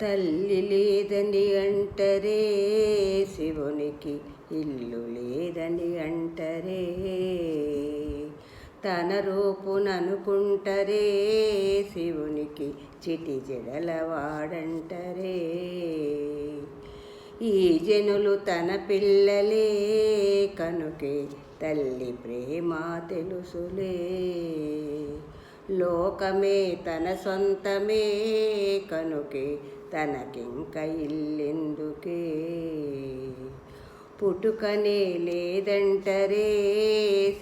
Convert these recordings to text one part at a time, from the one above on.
తల్లి లేదని అంటరే, శివునికి ఇల్లు లేదని అంటరే. తన రూపుననుకుంటరే, శివునికి చిటి జడలవాడంటరే. ఈ జనులు తన పిల్లలే కనుకే తల్లి ప్రేమ తెలుసులే. లోకమే తన సొంతమే కనుకే తనకింక ఇల్లెందుకే. పుట్టుకనే లేదంటరే,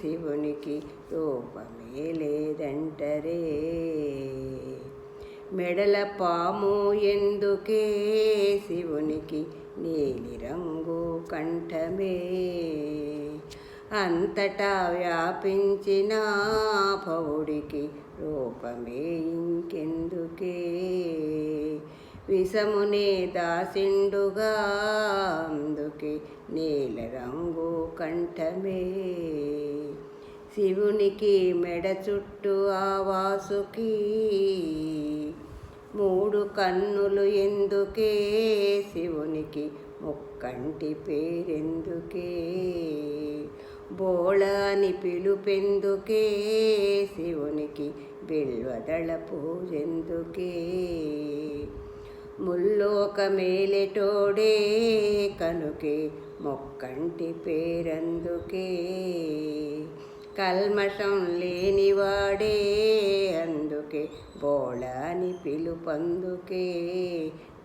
శివునికి రూపమే లేదంటరే. మెడల పాము ఎందుకే, శివునికి నీలిరంగు కంఠమే. అంతటా వ్యాపించిన పౌడికి రూపమే ఇంకెందుకే. విషమునే దాసిండుగా అందుకే నీలరంగు కంఠమే. శివునికి మెడ చుట్టూ ఆ వాసుకి మూడు కన్నులు ఎందుకే, శివునికి ముక్కంటి పేరెందుకే. బోళ అని పిలుపెందుకే, శివునికి బిల్వదళ పూజెందుకే. ముల్లోక మేలెటోడే కనుకే మొక్కంటి పేరందుకే. కల్మషం లేనివాడే అందుకే బోళ అని పిలుపందుకే.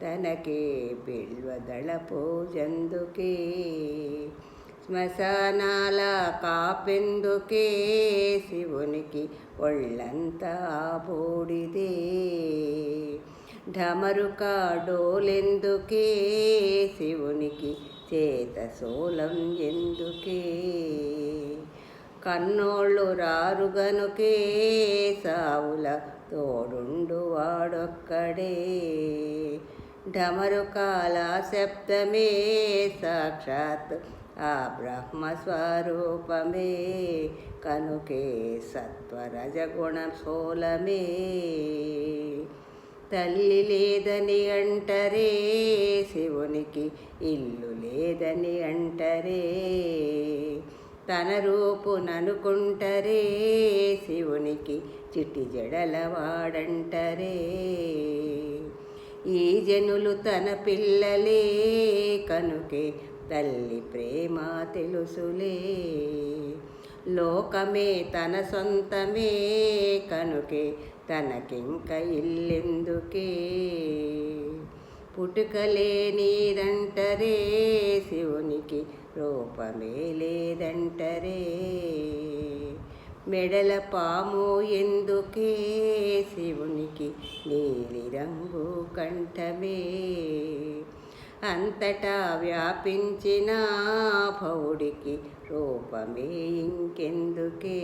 తనకే బిల్వదళ పూజందుకే. శ్మశానాల కాపెందుకే, శివునికి ఒళ్ళంతా బూడిదే. ఢమరుక డోలెందుకే, శివునికి చేత సోలం ఎందుకే. కన్నోళ్ళు రారు గనుకే, సావుల తోడుండు వాడొక్కడే. ఢమరుకాల శబ్దమే సాక్షాత్ ఆ బ్రహ్మస్వరూపమే కనుకే సత్వరజగుణ సోలమే. తల్లి లేదని అంటరే, శివునికి ఇల్లు లేదని అంటరే. తన రూపుననుకుంటరే, శివునికి చిటి జడలవాడంటరే. ఈ జనులు తన పిల్లలే కనుకే తల్లి ప్రేమ తెలుసులే. లోకమే తన సొంతమే కనుకే తనకింక ఇల్లెందుకే. పుట్టుకలేనిదంటరే, శివునికి రూపమే లేదంటరే. మెడల పాము ఎందుకే, శివునికి నీలిరంగు కంఠమే. అంతటా వ్యాపించిన పౌడికి రూపమే ఇంకెందుకే.